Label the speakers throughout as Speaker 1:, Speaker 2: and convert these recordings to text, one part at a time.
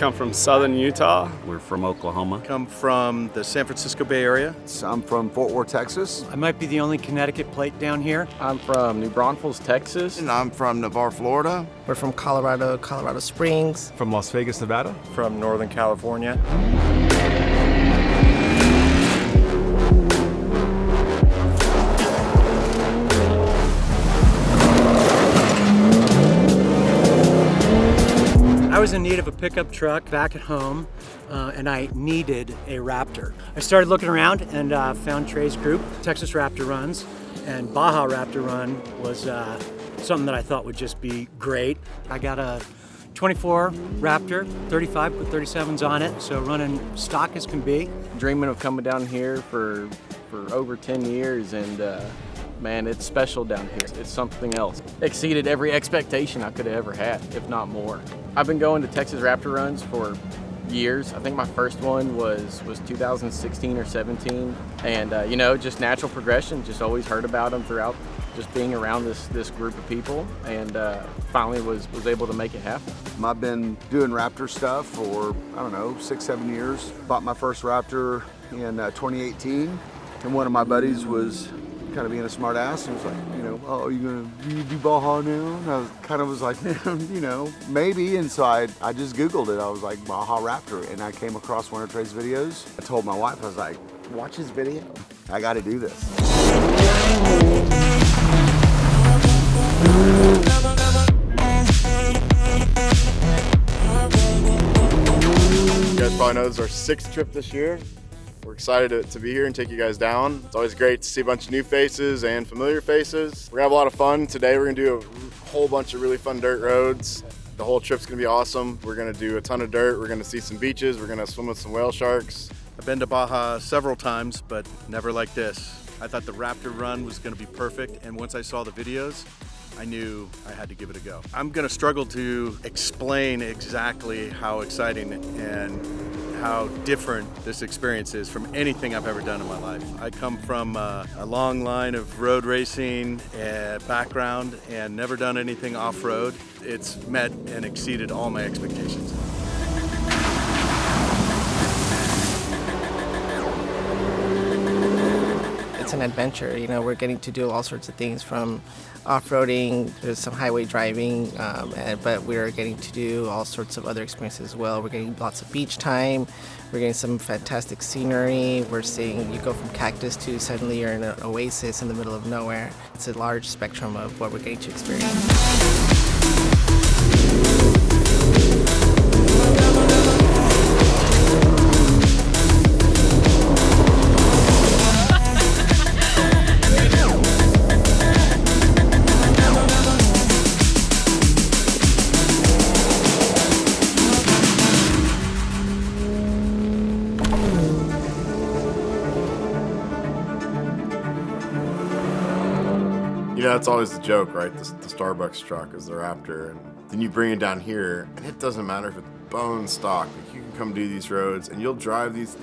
Speaker 1: come from southern Utah.
Speaker 2: We're from Oklahoma.
Speaker 3: Come from the San Francisco Bay Area.
Speaker 4: I'm from Fort Worth, Texas.
Speaker 5: I might be the only Connecticut plate down here.
Speaker 6: I'm from New Braunfels, Texas.
Speaker 7: And I'm from Navarre, Florida.
Speaker 8: We're from Colorado, Colorado Springs.
Speaker 9: From Las Vegas, Nevada.
Speaker 10: From Northern California.
Speaker 5: I was in need of a pickup truck back at home, and I needed a Raptor. I started looking around and found Trey's group, Texas Raptor Runs, and Baja Raptor Run was something that I thought would just be great. I got a 24 Raptor, 35, put 37s on it, so running stock as can be.
Speaker 6: Dreaming of coming down here for over 10 years, and man, it's special down here. It's something else. Exceeded every expectation I could have ever had, if not more. I've been going to Texas Raptor Runs for years. I think my first one was 2016 or 17, and you know, just natural progression. Just always heard about them throughout just being around this group of people, and finally was able to make it happen.
Speaker 4: I've been doing Raptor stuff for, I don't know, 6-7 years. Bought my first Raptor in 2018, and one of my buddies was kind of being a smart ass and was like, you know, oh, you do Baja now? And I was like, you know, maybe. And so I just Googled it. I was like, Baja Raptor, and I came across one of Trey's videos. I told my wife, I was like, watch his video. I got to do this.
Speaker 11: You guys probably know this is our 6th trip this year. We're excited to be here and take you guys down. It's always great to see a bunch of new faces and familiar faces. We're gonna have a lot of fun. Today we're gonna do a whole bunch of really fun dirt roads. The whole trip's gonna be awesome. We're gonna do a ton of dirt. We're gonna see some beaches. We're gonna swim with some whale sharks.
Speaker 3: I've been to Baja several times, but never like this. I thought the Raptor run was gonna be perfect, and once I saw the videos, I knew I had to give it a go. I'm gonna struggle to explain exactly how exciting and how different this experience is from anything I've ever done in my life. I come from a long line of road racing background and never done anything off-road. It's met and exceeded all my expectations.
Speaker 8: It's an adventure, you know, we're getting to do all sorts of things from off-roading, there's some highway driving, but we're getting to do all sorts of other experiences as well. We're getting lots of beach time, we're getting some fantastic scenery, we're seeing you go from cactus to suddenly you're in an oasis in the middle of nowhere. It's a large spectrum of what we're getting to experience.
Speaker 11: You know, it's always the joke, right? The Starbucks truck is the Raptor, and then you bring it down here, and it doesn't matter if it's bone stock. Like, you can come do these roads, and you'll drive these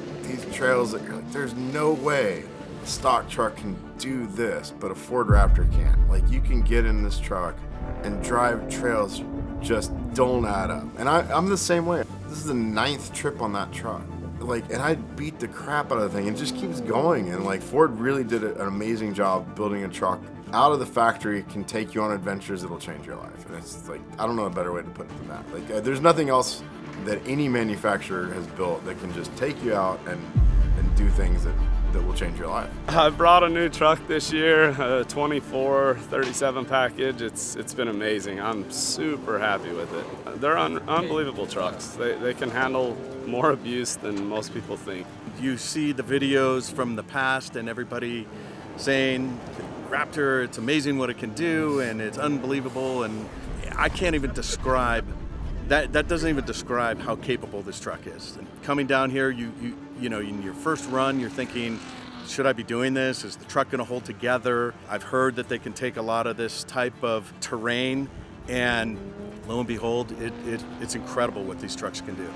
Speaker 11: trails that you're like, there's no way a stock truck can do this, but a Ford Raptor can't. Like, you can get in this truck and drive trails just don't add up. And I'm the same way. This is the 9th trip on that truck. Like, and I beat the crap out of the thing. It just keeps going. And like, Ford really did an amazing job building a truck out of the factory, can take you on adventures that'll change your life. And it's like, I don't know a better way to put it than that. Like, there's nothing else that any manufacturer has built that can just take you out and do things that will change your life.
Speaker 1: I brought a new truck this year, a 24 37 package. It's been amazing. I'm super happy with it. They're unbelievable trucks. They can handle more abuse than most people think.
Speaker 3: You see the videos from the past and everybody saying, Raptor, it's amazing what it can do and it's unbelievable, and I can't even describe that doesn't even describe how capable this truck is. And coming down here, you know, in your first run, you're thinking, should I be doing this? Is the truck going to hold together? I've heard that they can take a lot of this type of terrain, and lo and behold, it's incredible what these trucks can do.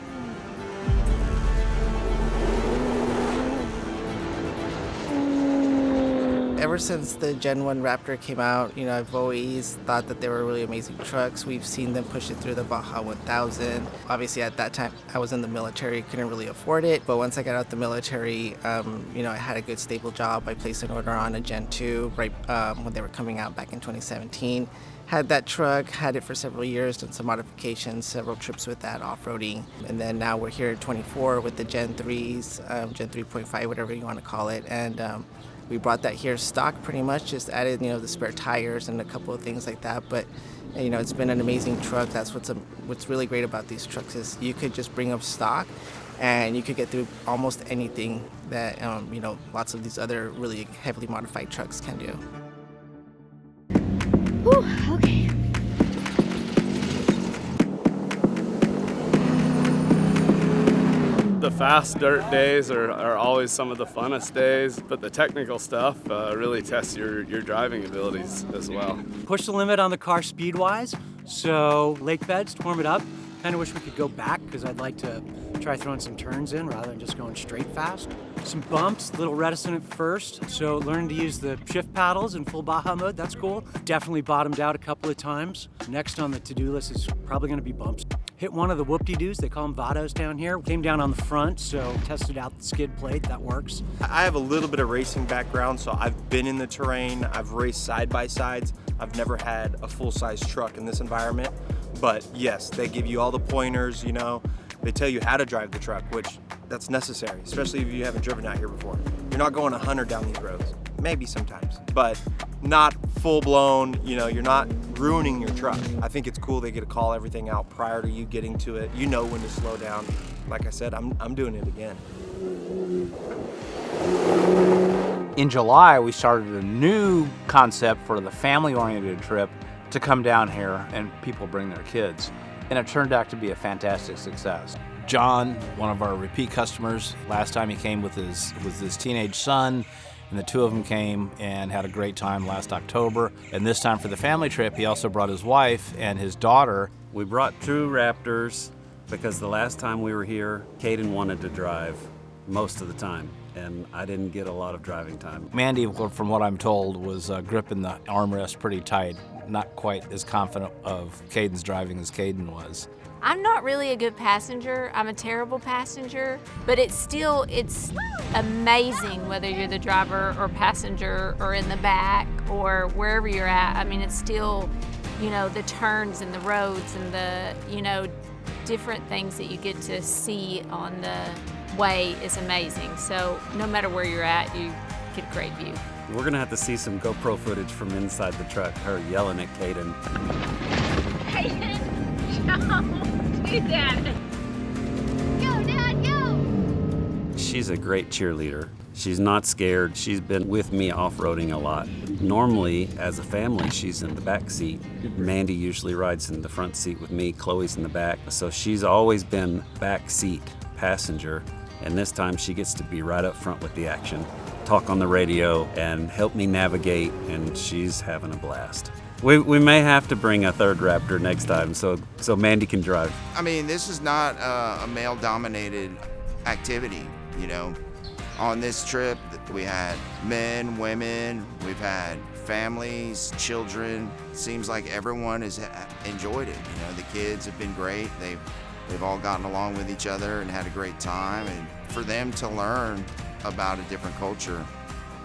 Speaker 8: Ever since the Gen 1 Raptor came out, you know, I've always thought that they were really amazing trucks. We've seen them push it through the Baja 1000. Obviously, at that time, I was in the military, couldn't really afford it. But once I got out the military, you know, I had a good stable job. I placed an order on a Gen 2 right when they were coming out back in 2017. Had that truck, had it for several years, done some modifications, several trips with that off-roading. And then now we're here in 24 with the Gen 3s, Gen 3.5, whatever you want to call it. And we brought that here stock pretty much, just added, you know, the spare tires and a couple of things like that. But, you know, it's been an amazing truck. That's what's really great about these trucks is you could just bring up stock and you could get through almost anything that, you know, lots of these other really heavily modified trucks can do.
Speaker 2: Whew, okay.
Speaker 1: The fast dirt days are always some of the funnest days, but the technical stuff really tests your driving abilities as well.
Speaker 5: Push the limit on the car speed-wise, so lake beds to warm it up. Kind of wish we could go back because I'd like to try throwing some turns in rather than just going straight fast. Some bumps, a little reticent at first, so learning to use the shift paddles in full Baja mode, that's cool. Definitely bottomed out a couple of times. Next on the to-do list is probably going to be bumps. Hit one of the whoop-de-doos, they call them vados down here. Came down on the front, so tested out the skid plate, that works.
Speaker 9: I have a little bit of racing background, so I've been in the terrain, I've raced side-by-sides. I've never had a full-size truck in this environment, but yes, they give you all the pointers, you know. They tell you how to drive the truck, which that's necessary, especially if you haven't driven out here before. You're not going 100 down these roads, maybe sometimes, but not full-blown, you know, you're not ruining your truck. I think it's cool they get to call everything out prior to you getting to it. You know when to slow down. Like I said, I'm doing it again.
Speaker 10: In July, we started a new concept for the family-oriented trip to come down here and people bring their kids. And it turned out to be a fantastic success. John, one of our repeat customers, last time he came with his teenage son, and the two of them came and had a great time last October. And this time for the family trip, he also brought his wife and his daughter.
Speaker 12: We brought 2 Raptors because the last time we were here, Caden wanted to drive most of the time, and I didn't get a lot of driving time.
Speaker 10: Mandy, from what I'm told, was gripping the armrest pretty tight, not quite as confident of Caden's driving as Caden was.
Speaker 2: I'm not really a good passenger. I'm a terrible passenger, but it's amazing whether you're the driver or passenger or in the back or wherever you're at. I mean, it's still, you know, the turns and the roads and the, you know, different things that you get to see on the way is amazing. So no matter where you're at, you get a great view.
Speaker 12: We're gonna have to see some GoPro footage from inside the truck, her yelling at Caden.
Speaker 2: Caden, don't do that. Go, Dad, go!
Speaker 12: She's a great cheerleader. She's not scared. She's been with me off-roading a lot. Normally, as a family, she's in the back seat. Mandy usually rides in the front seat with me. Chloe's in the back. So she's always been back seat passenger. And this time she gets to be right up front with the action, talk on the radio, and help me navigate, and she's having a blast. We may have to bring a third Raptor next time so Mandy can drive.
Speaker 7: I mean, this is not a male-dominated activity, you know. On this trip, we had men, women, we've had families, children. Seems like everyone has enjoyed it. You know, the kids have been great. They've all gotten along with each other and had a great time. And for them to learn about a different culture,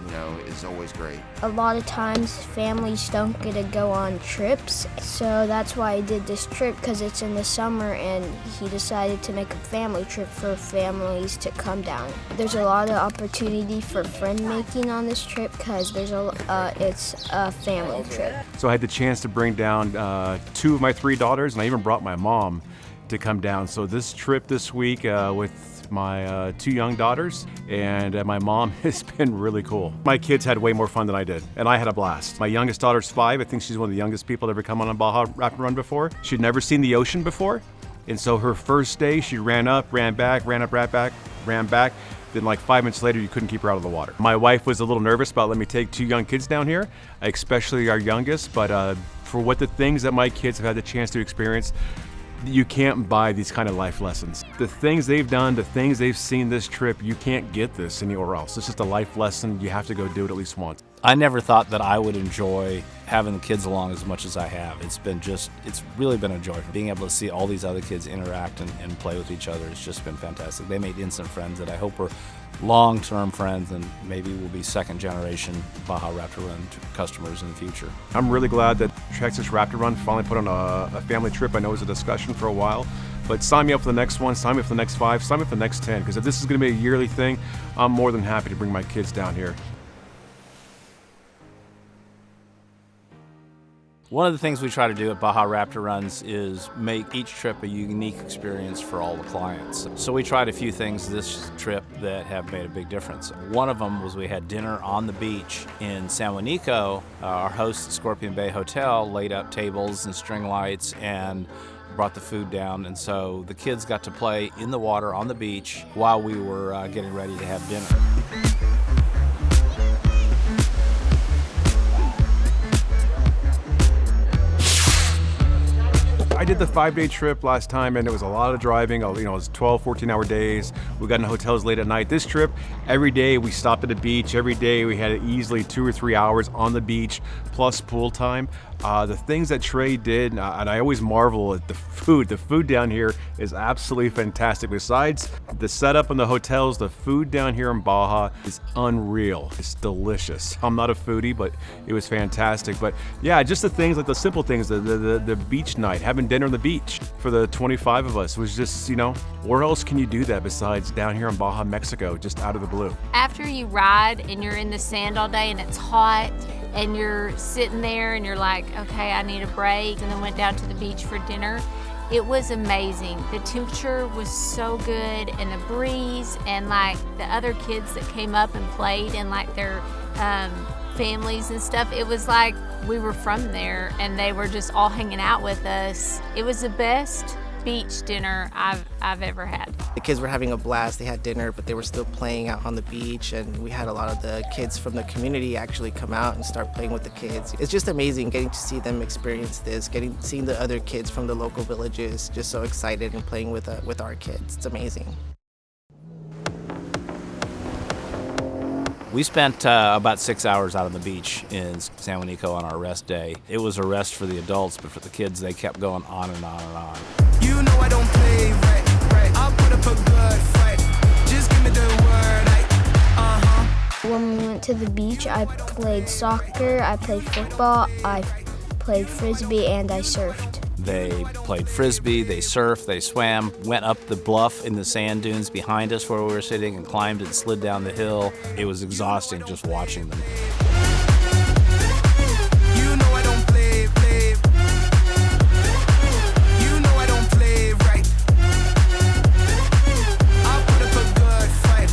Speaker 7: you know, is always great.
Speaker 13: A lot of times families don't get to go on trips, so that's why I did this trip, because it's in the summer and he decided to make a family trip for families to come down. There's a lot of opportunity for friend making on this trip because it's a family trip.
Speaker 14: So I had the chance to bring down 2 of my 3 daughters, and I even brought my mom to come down. So this trip this week with my 2 young daughters and my mom has been really cool. My kids had way more fun than I did, and I had a blast. My youngest daughter's 5. I think she's one of the youngest people to ever come on a Baja Raptor run before. She'd never seen the ocean before, and so her first day, she ran up, ran back, ran up, ran back, ran back. Then like 5 minutes later, you couldn't keep her out of the water. My wife was a little nervous about letting me take 2 young kids down here, especially our youngest, but for what the things that my kids have had the chance to experience, You can't buy these kind of life lessons. The things they've done, the things they've seen this trip, you can't get this anywhere else. It's just a life lesson. You have to go do it at least once.
Speaker 10: I never thought that I would enjoy having the kids along as much as I have. It's really been a joy. Being able to see all these other kids interact and play with each other has just been fantastic. They made instant friends that I hope are long-term friends, and maybe will be second-generation Baja Raptor Run customers in the future.
Speaker 14: I'm really glad that Texas Raptor Run finally put on a family trip. I know it was a discussion for a while, but sign me up for the next one, sign me up for the next 5, sign me up for the next 10, because if this is going to be a yearly thing, I'm more than happy to bring my kids down here.
Speaker 10: One of the things we try to do at Baja Raptor Runs is make each trip a unique experience for all the clients. So we tried a few things this trip that have made a big difference. One of them was we had dinner on the beach in San Juanico. Our host at Scorpion Bay Hotel laid out tables and string lights and brought the food down, and so the kids got to play in the water on the beach while we were getting ready to have dinner.
Speaker 14: I did the 5-day trip last time, and it was a lot of driving. It was 12, 14-hour days. We got in hotels late at night. This trip, every day we stopped at the beach. Every day we had easily 2 or 3 hours on the beach, plus pool time. The things that Trey did, and I always marvel at the food. The food down here is absolutely fantastic. Besides the setup in the hotels, the food down here in Baja is unreal. It's delicious. I'm not a foodie, but it was fantastic. But yeah, just the things, like the simple things, the beach night, having dinner on the beach for the 25 of us was just, where else can you do that besides down here in Baja, Mexico, just out of the blue?
Speaker 2: After you ride and you're in the sand all day and it's hot, and you're sitting there and you're like, okay, I need a break, and then went down to the beach for dinner. It was amazing. The temperature was so good, and the breeze, and like the other kids that came up and played, and like their families and stuff. It was like we were from there, and they were just all hanging out with us. It was the best beach dinner I've ever had.
Speaker 8: The kids were having a blast. They had dinner, but they were still playing out on the beach, and we had a lot of the kids from the community actually come out and start playing with the kids. It's just amazing getting to see them experience this, seeing the other kids from the local villages just so excited and playing with our kids. It's amazing.
Speaker 10: We spent about 6 hours out on the beach in San Juanico on our rest day. It was a rest for the adults, but for the kids, they kept going on and on and on.
Speaker 15: You know I don't play right. I'll put up a good fight. Just give me the word.
Speaker 13: When we went to the beach, I played soccer, I played football, I played frisbee, and I surfed.
Speaker 10: They played frisbee, they surfed, they swam, went up the bluff in the sand dunes behind us where we were sitting, and climbed and slid down the hill. It was exhausting just watching them.
Speaker 15: You know I don't play. You know I don't play right. I'll put up a good fight.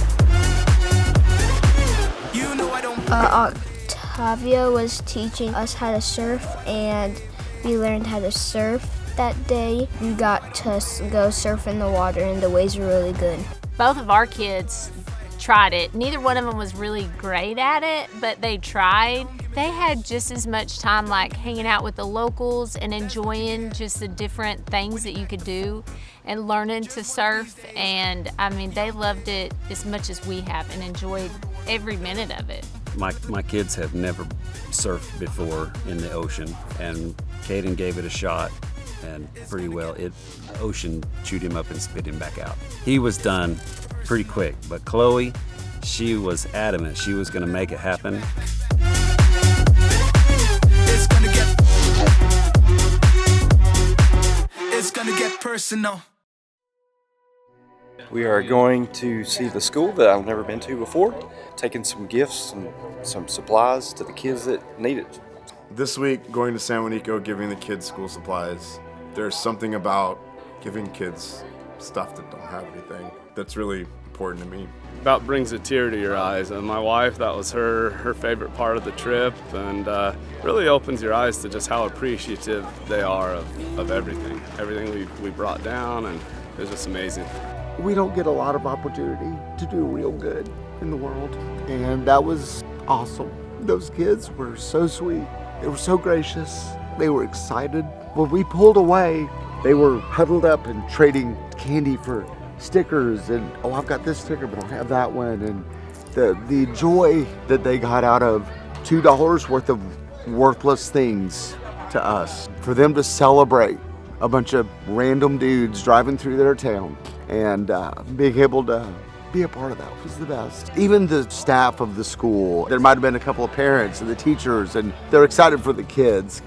Speaker 15: You know I don't play.
Speaker 13: Octavia was teaching us how to surf, and we learned how to surf that day. We got to go surf in the water, and the waves were really good.
Speaker 2: Both of our kids tried it. Neither one of them was really great at it, but they tried. They had just as much time like hanging out with the locals and enjoying just the different things that you could do and learning to surf. And I mean, they loved it as much as we have and enjoyed every minute of it.
Speaker 12: My kids have never surfed before in the ocean, and Caden gave it a shot, and pretty well, the ocean chewed him up and spit him back out. He was done pretty quick, but Chloe, she was adamant she was going to make it happen.
Speaker 15: It's gonna get personal.
Speaker 16: We are going to see the school that I've never been to before, taking some gifts and some supplies to the kids that need it.
Speaker 11: This week, going to San Juanico, giving the kids school supplies. There's something about giving kids stuff that don't have anything that's really important to me.
Speaker 1: About brings a tear to your eyes. And my wife, that was her favorite part of the trip, and really opens your eyes to just how appreciative they are of everything we brought down, and it was just amazing.
Speaker 4: We don't get a lot of opportunity to do real good in the world, and that was awesome. Those kids were so sweet. They were so gracious. They were excited. When we pulled away, they were huddled up and trading candy for stickers, and oh, I've got this sticker, but I don't have that one. And the joy that they got out of $2 worth of worthless things to us, for them to celebrate a bunch of random dudes driving through their town and being able to be a part of that was the best. Even the staff of the school, there might have been a couple of parents and the teachers, and they're excited for the kids.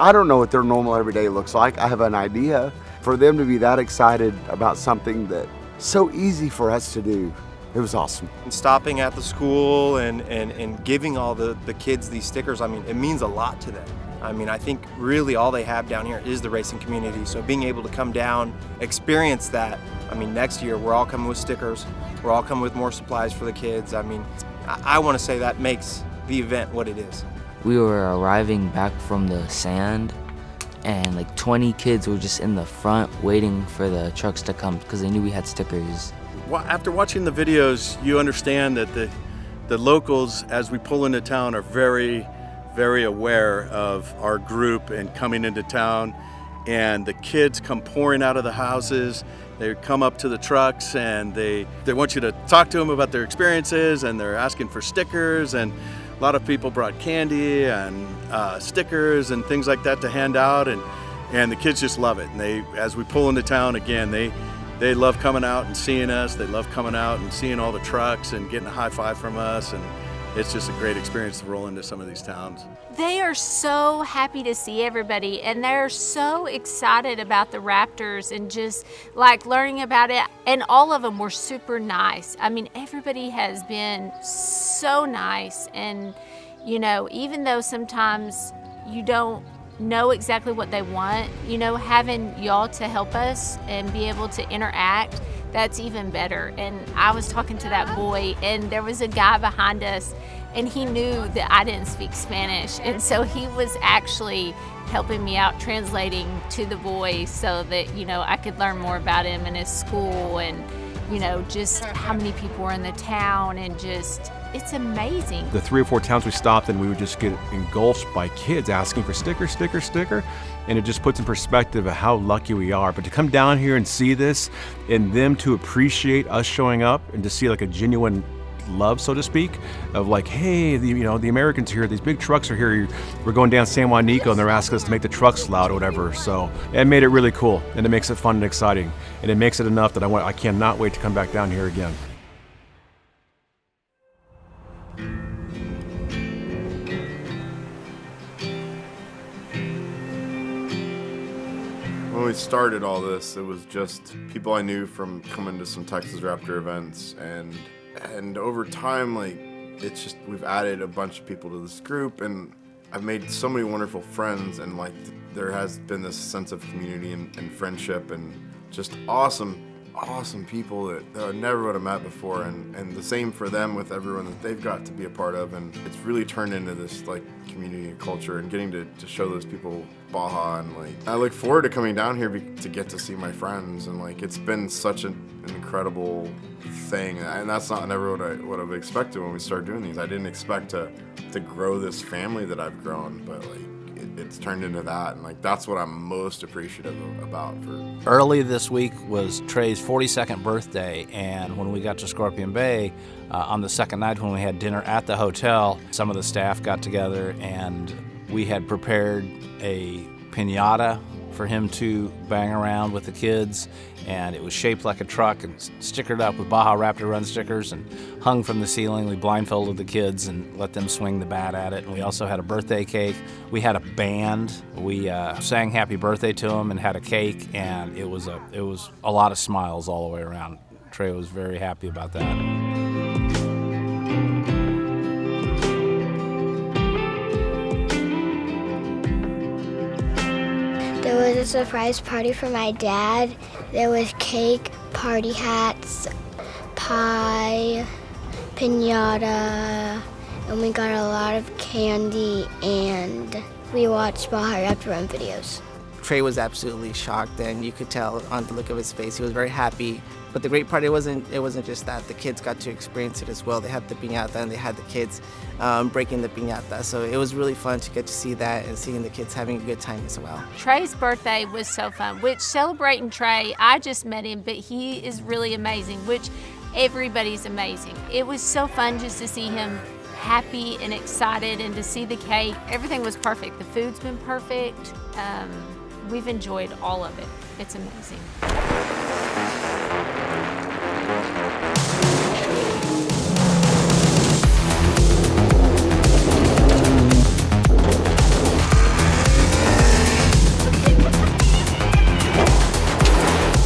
Speaker 4: I don't know what their normal everyday looks like. I have an idea. For them to be that excited about something that's so easy for us to do, it was awesome.
Speaker 9: And stopping at the school and giving all the kids these stickers, I mean, it means a lot to them. I mean, I think really all they have down here is the racing community. So being able to come down, experience that, I mean, next year we're all coming with stickers. We're all coming with more supplies for the kids. I mean, I want to say that makes the event what it is.
Speaker 17: We were arriving back from the sand, and like 20 kids were just in the front waiting for the trucks to come because they knew we had stickers.
Speaker 3: Well, after watching the videos, you understand that the locals, as we pull into town, are very, very aware of our group and coming into town. And the kids come pouring out of the houses. They come up to the trucks and they want you to talk to them about their experiences, and they're asking for stickers. And a lot of people brought candy and stickers and things like that to hand out, and the kids just love it. And as we pull into town again, they love coming out and seeing us. They love coming out and seeing all the trucks and getting a high five from us, and it's just a great experience to roll into some of these towns.
Speaker 2: They are so happy to see everybody, and they're so excited about the Raptors and just like learning about it. And all of them were super nice. I mean, everybody has been so nice. And, you know, even though sometimes you don't know exactly what they want, you know, having y'all to help us and be able to interact, that's even better. And I was talking to that boy, and there was a guy behind us, and he knew that I didn't speak Spanish, and so he was actually helping me out translating to the boy so that, you know, I could learn more about him and his school, and, you know, just how many people were in the town, and just, it's amazing.
Speaker 14: The 3 or 4 towns we stopped in, we would just get engulfed by kids asking for sticker, sticker, sticker. And it just puts in perspective of how lucky we are. But to come down here and see this, and them to appreciate us showing up, and to see like a genuine love, so to speak, of like, hey, the Americans are here, these big trucks are here, we're going down San Juanico and they're asking us to make the trucks loud or whatever. So it made it really cool, and it makes it fun and exciting, and it makes it enough that I cannot wait to come back down here again.
Speaker 11: When we started all this, it was just people I knew from coming to some Texas Raptor events, and over time, like, it's just, we've added a bunch of people to this group, and I've made so many wonderful friends, and like there has been this sense of community and friendship, and just awesome people that I never would have met before, and the same for them with everyone that they've got to be a part of. And it's really turned into this like community and culture, and getting to show those people Baja, and like I look forward to coming down here to get to see my friends, and like it's been such an incredible thing, and that's not never what I would have expected when we started doing these. I didn't expect to grow this family that I've grown, but like it's turned into that, and like that's what I'm most appreciative about.
Speaker 10: Early this week was Trey's 42nd birthday, and when we got to Scorpion Bay, on the second night when we had dinner at the hotel, some of the staff got together and we had prepared a piñata for him to bang around with the kids, and it was shaped like a truck and stickered up with Baja Raptor Run stickers and hung from the ceiling. We blindfolded the kids and let them swing the bat at it, and we also had a birthday cake. We had a band. We sang happy birthday to him and had a cake, and it was a lot of smiles all the way around. Trey was very happy about that.
Speaker 13: There was a surprise party for my dad. There was cake, party hats, pie, piñata, and we got a lot of candy, and we watched Baja Raptor Run videos.
Speaker 8: Trey was absolutely shocked, and you could tell on the look of his face he was very happy But the great part, it wasn't just that. The kids got to experience it as well. They had the piñata and they had the kids breaking the piñata. So it was really fun to get to see that and seeing the kids having a good time as well.
Speaker 2: Trey's birthday was so fun, which celebrating Trey, I just met him, but he is really amazing, which everybody's amazing. It was so fun just to see him happy and excited and to see the cake. Everything was perfect. The food's been perfect. We've enjoyed all of it. It's amazing.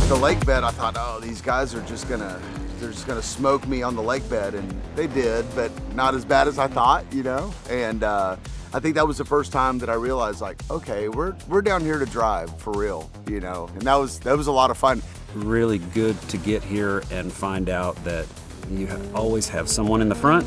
Speaker 4: The lake bed, I thought, oh, these guys are just gonna smoke me on the lake bed, and they did, but not as bad as I thought, you know? And I think that was the first time that I realized, like, okay, we're down here to drive for real, you know? And that was a lot of fun.
Speaker 12: Really good to get here and find out that you always have someone in the front,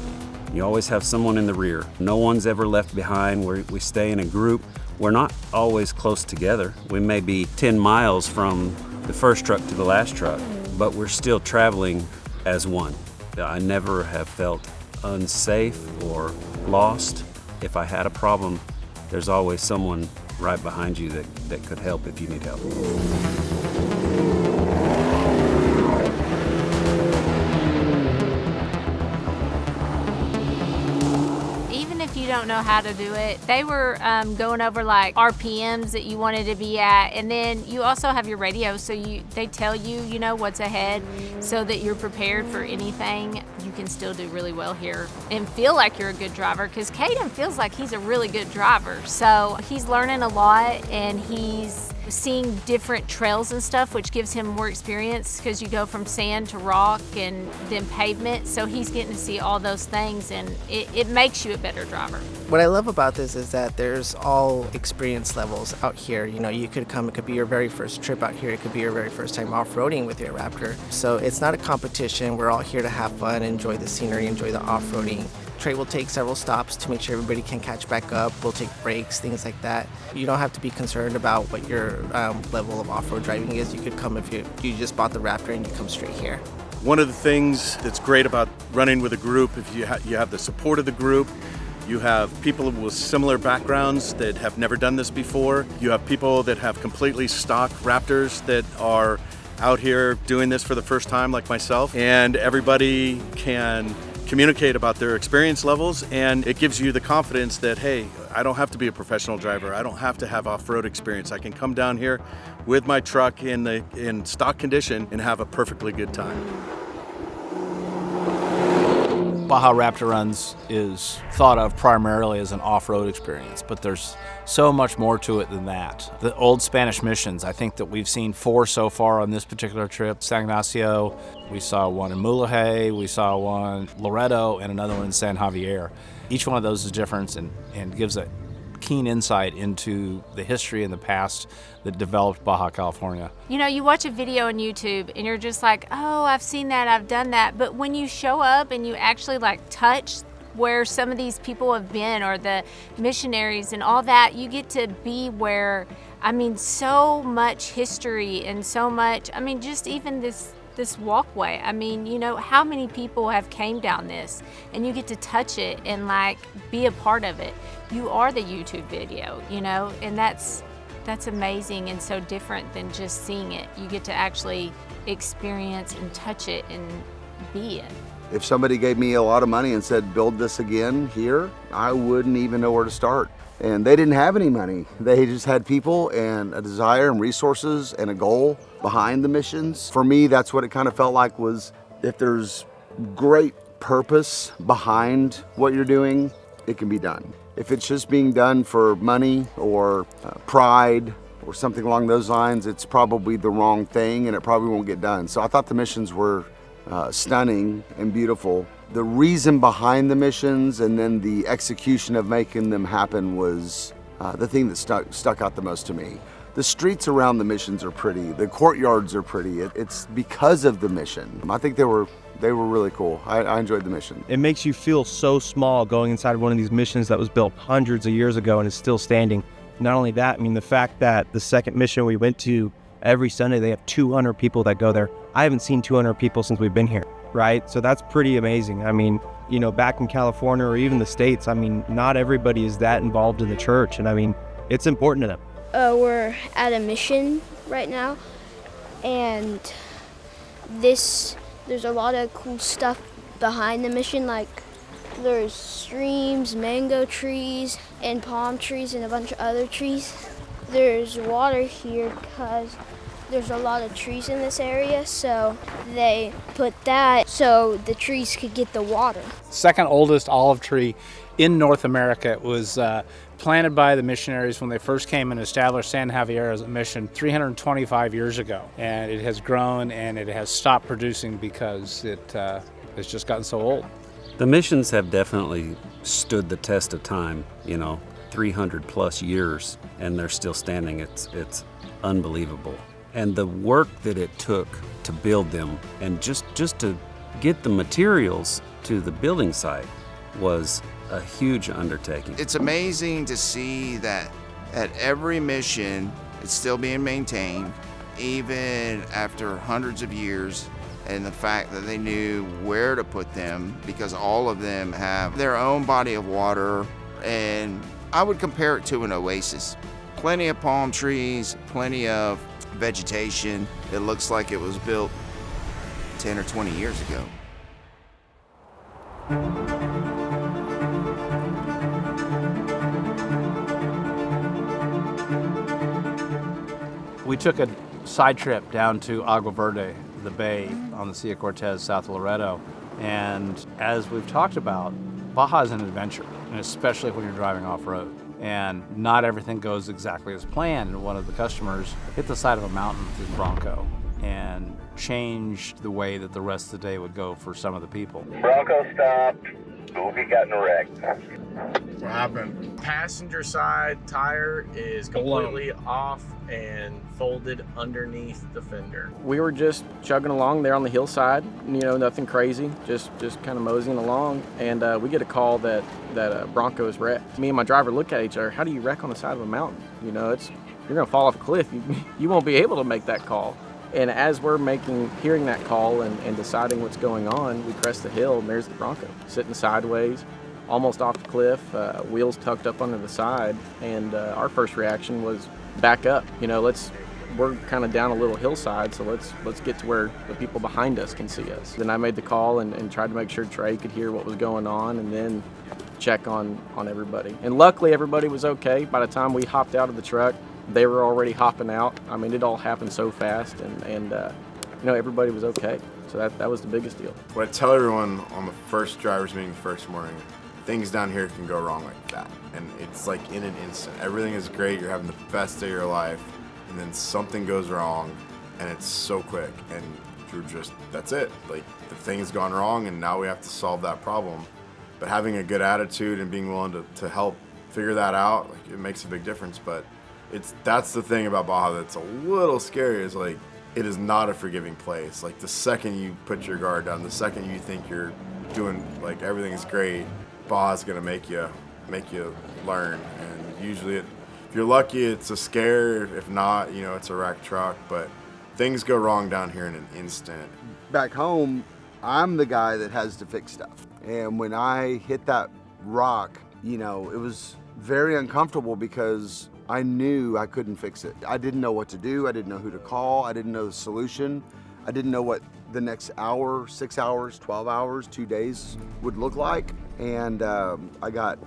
Speaker 12: you always have someone in the rear. No one's ever left behind. We stay in a group. We're not always close together. We may be 10 miles from the first truck to the last truck, but we're still traveling as one. I never have felt unsafe or lost. If I had a problem, there's always someone right behind you that could help if you need help.
Speaker 2: Even if you don't know how to do it, they were going over like RPMs that you wanted to be at, and then you also have your radio, so they tell you, you know, what's ahead, so that you're prepared for anything. You can still do really well here and feel like you're a good driver, because Caden feels like he's a really good driver. So he's learning a lot, and he's seeing different trails and stuff, which gives him more experience, because you go from sand to rock and then pavement. So he's getting to see all those things, and it makes you a better driver.
Speaker 8: What I love about this is that there's all experience levels out here. You know, you could come, it could be your very first trip out here, it could be your very first time off-roading with your Raptor. So it's not a competition. We're all here to have fun, enjoy the scenery, enjoy the off-roading. Trey will take several stops to make sure everybody can catch back up. We'll take breaks, things like that. You don't have to be concerned about what your level of off-road driving is. You could come if you just bought the Raptor and you come straight here.
Speaker 3: One of the things that's great about running with a group, if you have the support of the group, you have people with similar backgrounds that have never done this before. You have people that have completely stock Raptors that are out here doing this for the first time, like myself, and everybody can communicate about their experience levels, and it gives you the confidence that, hey, I don't have to be a professional driver. I don't have to have off-road experience. I can come down here with my truck in stock condition and have a perfectly good time.
Speaker 10: Baja Raptor Runs is thought of primarily as an off-road experience, but there's so much more to it than that. The old Spanish missions, I think that we've seen 4 so far on this particular trip. San Ignacio, we saw one in Mulegé, we saw one in Loreto, and another one in San Javier. Each one of those is different and gives a keen insight into the history and the past that developed Baja California.
Speaker 2: You know, you watch a video on YouTube and you're just like, oh, I've seen that, I've done that. But when you show up and you actually like touch where some of these people have been, or the missionaries and all that, you get to be where, I mean, so much history and so much, I mean, just even this walkway. I mean, you know, how many people have came down this, and you get to touch it and like be a part of it. You are the YouTube video, you know, and that's amazing and so different than just seeing it. You get to actually experience and touch it and be it.
Speaker 4: If somebody gave me a lot of money and said, build this again here, I wouldn't even know where to start. And they didn't have any money. They just had people and a desire and resources and a goal behind the missions. For me, that's what it kind of felt like, was if there's great purpose behind what you're doing, it can be done. If it's just being done for money or pride or something along those lines, it's probably the wrong thing and it probably won't get done. So I thought the missions were stunning and beautiful. The reason behind the missions and then the execution of making them happen was the thing that stuck out the most to me. The streets around the missions are pretty. The courtyards are pretty. It's because of the mission. I think they were really cool. I enjoyed the mission.
Speaker 9: It makes you feel so small going inside one of these missions that was built hundreds of years ago and is still standing. Not only that, I mean, the fact that the second mission we went to, every Sunday they have 200 people that go there
Speaker 18: I haven't seen 200 people since we've been here, right? So that's pretty amazing. I mean, you know, back in California or even the States, I mean, not everybody is that involved in the church. And I mean, it's important to them.
Speaker 13: We're at a mission right now, and there's a lot of cool stuff behind the mission, like there's streams, mango trees, and palm trees, and a bunch of other trees. There's water here because there's a lot of trees in this area, so they put that so the trees could get the water.
Speaker 10: Second oldest olive tree in North America. It was planted by the missionaries when they first came and established San Javier as a mission 325 years ago. And it has grown and it has stopped producing because it's just gotten so old.
Speaker 12: The missions have definitely stood the test of time, 300 plus years, and they're still standing. It's unbelievable. And the work that it took to build them and just to get the materials to the building site was a huge undertaking.
Speaker 7: It's amazing to see that at every mission, it's still being maintained, even after hundreds of years, and the fact that they knew where to put them, because all of them have their own body of water, and I would compare it to an oasis. Plenty of palm trees, plenty of vegetation. It looks like it was built 10 or 20 years ago.
Speaker 10: We took a side trip down to Agua Verde, the bay on the Sea of Cortez, south of Loreto. And as we've talked about, Baja is an adventure, and especially when you're driving off-road. And not everything goes exactly as planned. And one of the customers hit the side of a mountain with his Bronco and changed the way that the rest of the day would go for some of the people.
Speaker 19: Bronco stopped. Boogie got in a wreck.
Speaker 6: What happened? Passenger side tire is completely off and folded underneath the fender. We were just chugging along there on the hillside, nothing crazy, just kind of moseying along, and we get a call that Bronco is wrecked. Me and my driver look at each other. How do you wreck on the side of a mountain? You're gonna fall off a cliff. You won't be able to make that call. And as we're hearing that call and deciding what's going on, we crest the hill and there's the Bronco sitting sideways, almost off the cliff, wheels tucked up under the side. And our first reaction was back up. We're kind of down a little hillside, so let's get to where the people behind us can see us. Then I made the call and tried to make sure Trey could hear what was going on, and then check on everybody. And luckily everybody was okay. By the time we hopped out of the truck, they were already hopping out. I mean, it all happened so fast, and everybody was okay. So that was the biggest deal.
Speaker 11: What I tell everyone on the first driver's meeting the first morning, things down here can go wrong like that. And it's like in an instant. Everything is great, you're having the best day of your life, and then something goes wrong, and it's so quick, and that's it. Like, the thing's gone wrong, and now we have to solve that problem. But having a good attitude and being willing to help figure that out, like, it makes a big difference. But that's the thing about Baja that's a little scary, is like, it is not a forgiving place. Like, the second you put your guard down, the second you think you're doing, like, everything is great, Baja's gonna make you learn. And usually if you're lucky, it's a scare. If not, it's a wrecked truck. But things go wrong down here in an instant.
Speaker 4: Back home, I'm the guy that has to fix stuff. And when I hit that rock, it was very uncomfortable because I knew I couldn't fix it. I didn't know what to do. I didn't know who to call. I didn't know the solution. I didn't know what the next hour, 6 hours, 12 hours, 2 days would look like. And I got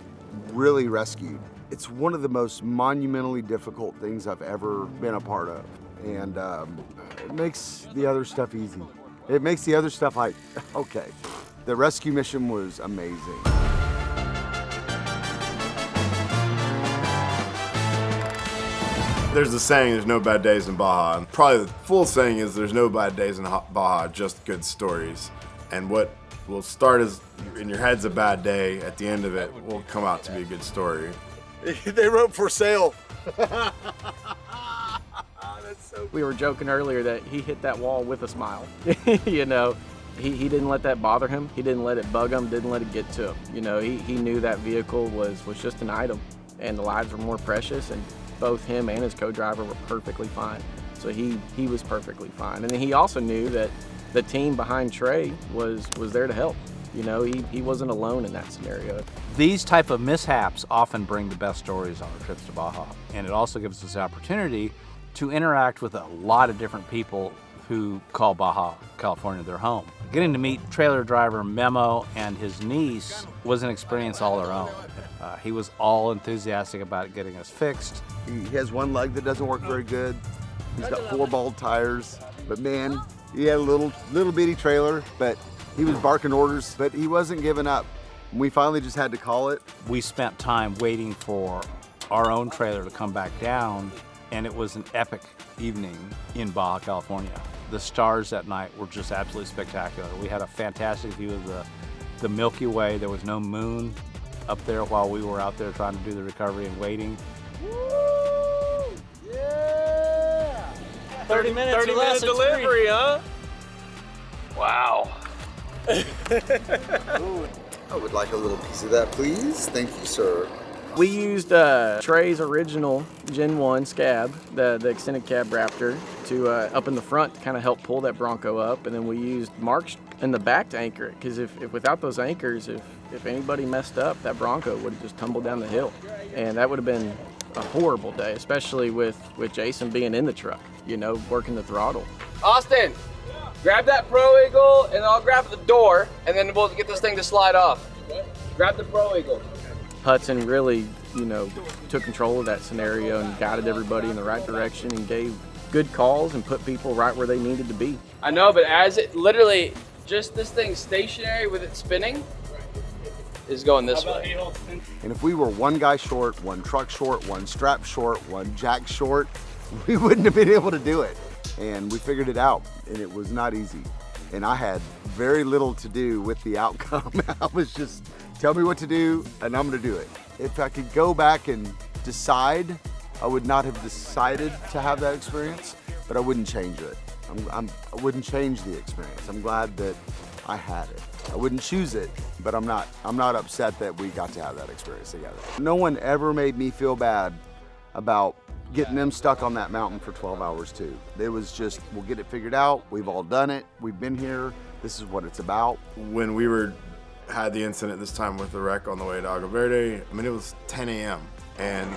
Speaker 4: really rescued. It's one of the most monumentally difficult things I've ever been a part of. And it makes the other stuff easy. It makes the other stuff like, okay. The rescue mission was amazing.
Speaker 11: There's a saying, there's no bad days in Baja. And probably the full saying is there's no bad days in Baja, just good stories. And what will start as in your head's a bad day, at the end of it will come out to be a good story.
Speaker 3: They wrote for sale.
Speaker 6: We were joking earlier that he hit that wall with a smile. He didn't let that bother him. He didn't let it bug him, didn't let it get to him. He knew that vehicle was just an item, and the lives were more precious, and both him and his co-driver were perfectly fine. So he was perfectly fine. And then he also knew that the team behind Trey was there to help. You know, he wasn't alone in that scenario.
Speaker 10: These type of mishaps often bring the best stories on our trips to Baja. And it also gives us the opportunity to interact with a lot of different people who call Baja, California their home. Getting to meet trailer driver Memo and his niece was an experience all their own. He was all enthusiastic about getting us fixed.
Speaker 4: He has one leg that doesn't work very good. He's got 4 bald tires, but man, he had a little bitty trailer, but he was barking orders, but he wasn't giving up. We finally just had to call it.
Speaker 10: We spent time waiting for our own trailer to come back down, and it was an epic evening in Baja, California. The stars that night were just absolutely spectacular. We had a fantastic view of the Milky Way. There was no moon up there while we were out there trying to do the recovery and waiting.
Speaker 20: Woo! Yeah! 30 minutes
Speaker 9: 30 minute delivery, huh?
Speaker 20: Wow.
Speaker 4: I would like a little piece of that, please. Thank you, sir.
Speaker 6: We used Trey's original Gen 1 scab, the extended cab Raptor, to up in the front to kind of help pull that Bronco up, and then we used marks in the back to anchor it, because if without those anchors, if anybody messed up, that Bronco would have just tumbled down the hill, and that would have been a horrible day, especially with Jason being in the truck, you know, working the throttle.
Speaker 20: Austin, grab that Pro Eagle and I'll grab the door and then we'll get this thing to slide off. Grab the Pro Eagle.
Speaker 6: Hudson really, you know, took control of that scenario and guided everybody in the right direction and gave good calls and put people right where they needed to be.
Speaker 20: I know, but as it literally, just this thing stationary with it spinning is going this way.
Speaker 4: And if we were one guy short, one truck short, one strap short, one jack short, we wouldn't have been able to do it. And we figured it out, and it was not easy. And I had very little to do with the outcome. I was just, tell me what to do, and I'm gonna do it. If I could go back and decide, I would not have decided to have that experience, but I wouldn't change it. I wouldn't change the experience. I'm glad that I had it. I wouldn't choose it, but I'm not upset that we got to have that experience together. No one ever made me feel bad about getting them stuck on that mountain for 12 hours too. It was just, we'll get it figured out. We've all done it. We've been here. This is what it's about.
Speaker 11: When we had the incident this time with the wreck on the way to Agua Verde, I mean, it was 10 a.m. and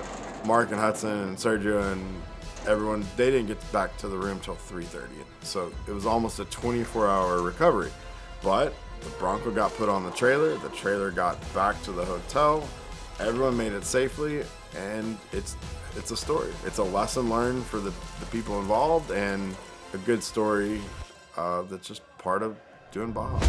Speaker 11: Mark and Hudson and Sergio and everyone, they didn't get back to the room till 3:30. So it was almost a 24-hour recovery. But the Bronco got put on the trailer got back to the hotel, everyone made it safely, and it's a story. It's a lesson learned for the people involved and a good story that's just part of doing Baja.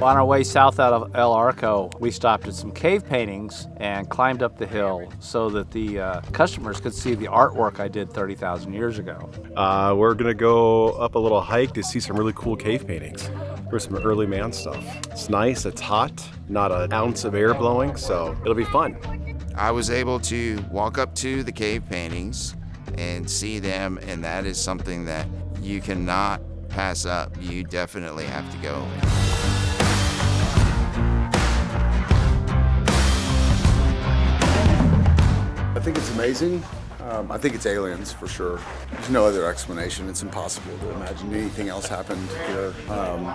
Speaker 10: On our way south out of El Arco, we stopped at some cave paintings and climbed up the hill so that the customers could see the artwork I did 30,000 years ago.
Speaker 14: We're gonna go up a little hike to see some really cool cave paintings. There's some early man stuff. It's nice, it's hot, not an ounce of air blowing, so it'll be fun.
Speaker 7: I was able to walk up to the cave paintings and see them, and that is something that you cannot pass up. You definitely have to go.
Speaker 4: I think it's amazing. I think it's aliens for sure. There's no other explanation. It's impossible to imagine anything else happened here.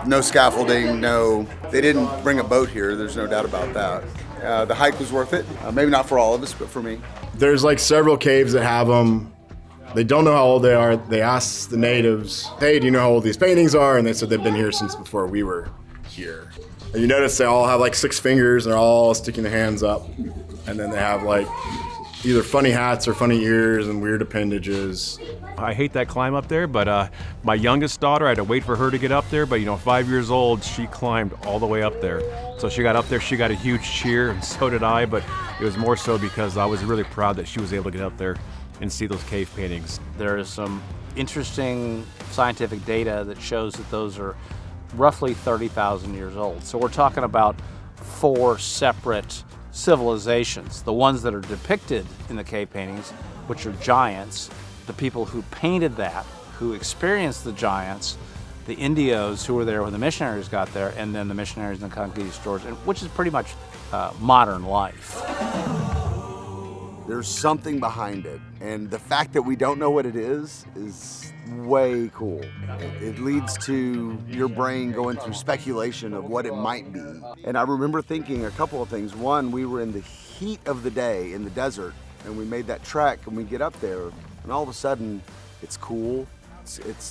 Speaker 4: No scaffolding, they didn't bring a boat here. There's no doubt about that. The hike was worth it. Maybe not for all of us, but for me.
Speaker 11: There's like several caves that have them. They don't know how old they are. They asked the natives, hey, do you know how old these paintings are? And they said they've been here since before we were here. And you notice they all have like 6 fingers and they're all sticking their hands up. And then they have like either funny hats or funny ears and weird appendages.
Speaker 14: I hate that climb up there, but my youngest daughter, I had to wait for her to get up there, but 5 years old, she climbed all the way up there. So she got up there, she got a huge cheer, and so did I, but it was more so because I was really proud that she was able to get up there and see those cave paintings.
Speaker 10: There is some interesting scientific data that shows that those are roughly 30,000 years old. So we're talking about 4 separate civilizations. The ones that are depicted in the cave paintings, which are giants, the people who painted that, who experienced the giants, the Indios who were there when the missionaries got there, and then the missionaries and the conquistadors, which is pretty much modern life.
Speaker 4: There's something behind it, and the fact that we don't know what it is way cool. It leads to your brain going through speculation of what it might be. And I remember thinking a couple of things. One, we were in the heat of the day in the desert, and we made that trek, and we get up there, and all of a sudden, it's cool.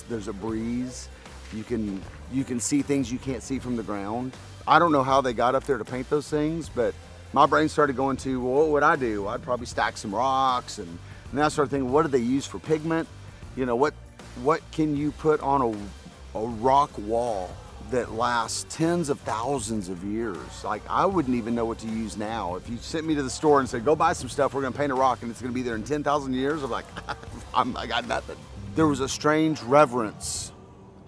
Speaker 4: There's a breeze. You can see things you can't see from the ground. I don't know how they got up there to paint those things, but my brain started going to, well, what would I do? I'd probably stack some rocks, and then I started thinking, what do they use for pigment? You know, what can you put on a rock wall that lasts tens of thousands of years? Like, I wouldn't even know what to use now. If you sent me to the store and said, go buy some stuff, we're gonna paint a rock and it's gonna be there in 10,000 years, I'm like, I got nothing. There was a strange reverence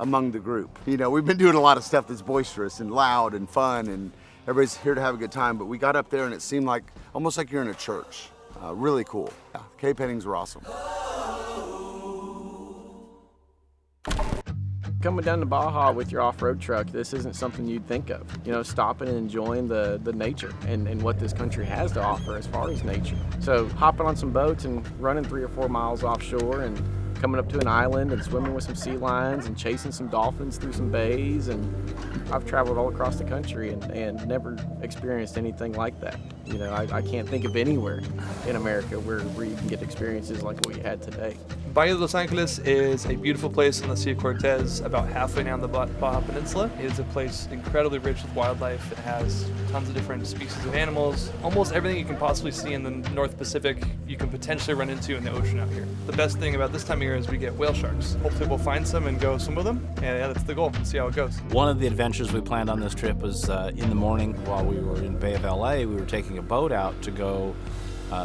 Speaker 4: among the group. You know, we've been doing a lot of stuff that's boisterous and loud and fun, and everybody's here to have a good time, but we got up there and it seemed like, almost like you're in a church. Really cool. Yeah, cave paintings were awesome.
Speaker 6: Coming down to Baja with your off-road truck, this isn't something you'd think of. You know, stopping and enjoying the nature and what this country has to offer as far as nature. So hopping on some boats and running 3 or 4 miles offshore and coming up to an island and swimming with some sea lions and chasing some dolphins through some bays. And I've traveled all across the country and never experienced anything like that. You know, I can't think of anywhere in America where you can get experiences like what we had today.
Speaker 21: Bahia de Los Angeles is a beautiful place in the Sea of Cortez, about halfway down the Baja Peninsula. It is a place incredibly rich with wildlife. It has tons of different species of animals. Almost everything you can possibly see in the North Pacific, you can potentially run into in the ocean out here. The best thing about this time of year is we get whale sharks. Hopefully we'll find some and go swim with them. And yeah, that's the goal, see how it goes.
Speaker 10: One of the adventures we planned on this trip was in the morning while we were in Bay of LA, we were taking a boat out to go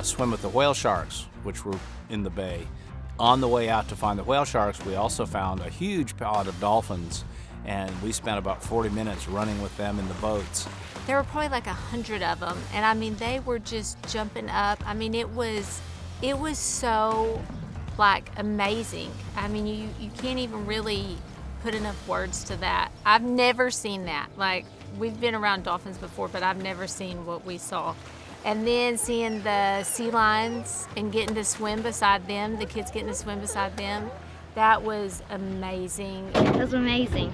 Speaker 10: swim with the whale sharks, which were in the bay. On the way out to find the whale sharks, we also found a huge pod of dolphins, and we spent about 40 minutes running with them in the boats.
Speaker 2: There were probably like 100 of them, and I mean, they were just jumping up. I mean, it was so like amazing. I mean, you can't even really put enough words to that. I've never seen that. Like, we've been around dolphins before, but I've never seen what we saw. And then seeing the sea lions and getting to swim beside them, the kids getting to swim beside them, that was amazing.
Speaker 22: It was amazing.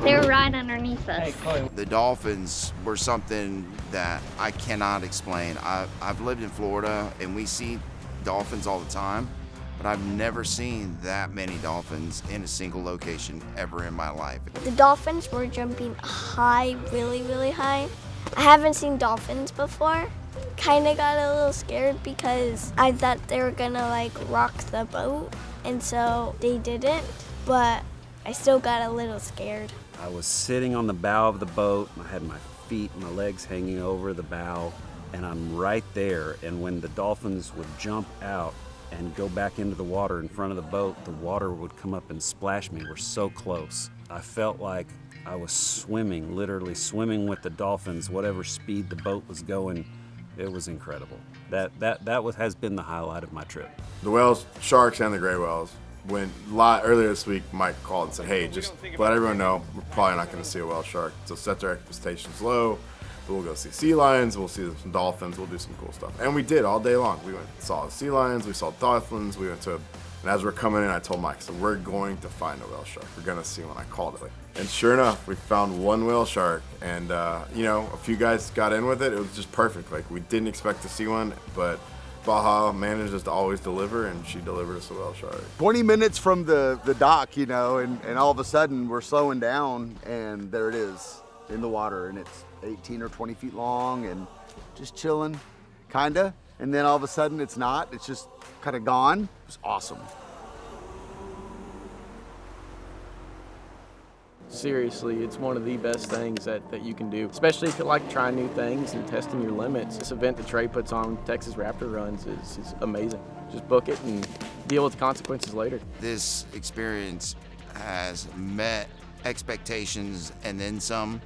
Speaker 22: They were right underneath us.
Speaker 7: The dolphins were something that I cannot explain. I've lived in Florida and we see dolphins all the time, but I've never seen that many dolphins in a single location ever in my life.
Speaker 13: The dolphins were jumping high, really, really high. I haven't seen dolphins before. Kind of got a little scared because I thought they were gonna like rock the boat, and so they didn't, but I still got a little scared.
Speaker 12: I was sitting on the bow of the boat. I had my feet and my legs hanging over the bow, and I'm right there. And when the dolphins would jump out and go back into the water in front of the boat, the water would come up and splash me. We're so close. I felt like I was swimming, literally swimming with the dolphins, whatever speed the boat was going. It was incredible. That has been the highlight of my trip.
Speaker 11: The whales, sharks, and the gray whales. Earlier this week, Mike called and said, hey, just let everyone know we're probably not going to see a whale shark. So set their expectations low. We'll go see sea lions, we'll see some dolphins, we'll do some cool stuff. And we did all day long. We went and saw sea lions, we saw dolphins, and as we're coming in, I told Mike, so we're going to find a whale shark. We're going to see one. I called it. And sure enough, we found one whale shark, and a few guys got in with it. It was just perfect. Like, we didn't expect to see one, but Baja manages to always deliver, and she delivered us a whale shark.
Speaker 4: 20 minutes from the dock, and all of a sudden we're slowing down, and there it is in the water, and it's 18 or 20 feet long, and just chilling, kinda. And then all of a sudden it's not. It's just kind of gone. It was awesome.
Speaker 6: Seriously, it's one of the best things that you can do, especially if you like trying new things and testing your limits. This event that Trey puts on, Texas Raptor Runs, is amazing. Just book it and deal with the consequences later.
Speaker 7: This experience has met expectations and then some.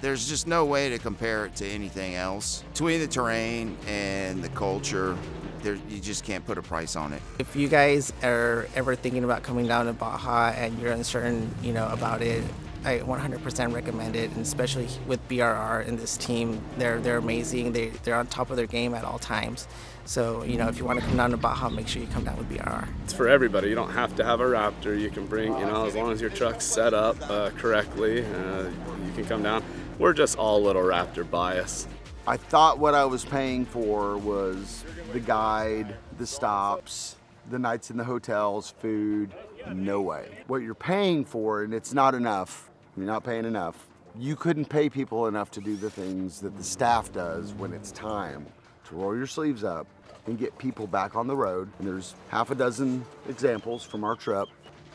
Speaker 7: There's just no way to compare it to anything else. Between the terrain and the culture, you just can't put a price on it.
Speaker 8: If you guys are ever thinking about coming down to Baja and you're uncertain, about it, I 100% recommend it, and especially with BRR and this team, they're amazing. They're on top of their game at all times. So, if you want to come down to Baja, make sure you come down with BRR.
Speaker 1: It's for everybody. You don't have to have a Raptor. You can bring, as long as your truck's set up correctly, you can come down. We're just all little Raptor biased.
Speaker 4: I thought what I was paying for was the guide, the stops, the nights in the hotels, food. No way. What you're paying for, and it's not enough, you're not paying enough. You couldn't pay people enough to do the things that the staff does when it's time to roll your sleeves up and get people back on the road. And there's half a dozen examples from our trip.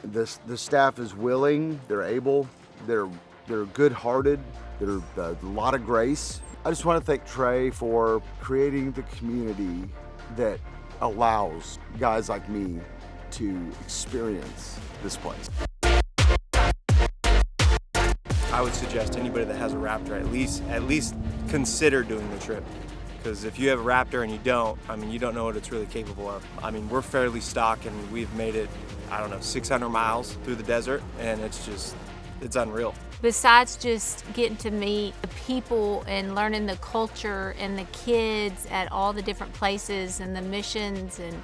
Speaker 4: The staff is willing, they're able, they're good-hearted, they're a lot of grace. I just want to thank Trey for creating the community that allows guys like me to experience this place.
Speaker 9: I would suggest anybody that has a Raptor at least consider doing the trip. Because if you have a Raptor and you don't, you don't know what it's really capable of. We're fairly stock and we've made it, 600 miles through the desert, and it's unreal.
Speaker 2: Besides just getting to meet the people and learning the culture and the kids at all the different places and the missions, and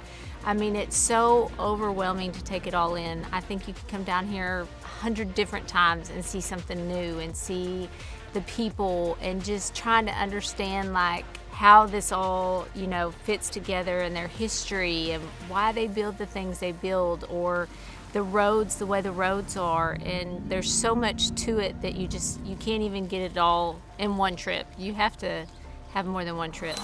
Speaker 2: it's so overwhelming to take it all in. I think you could come down here 100 different times and see something new and see the people and just trying to understand how this all, fits together and their history and why they build the things they build, or the roads, the way the roads are. And there's so much to it that you can't even get it all in one trip. You have to have more than one trip.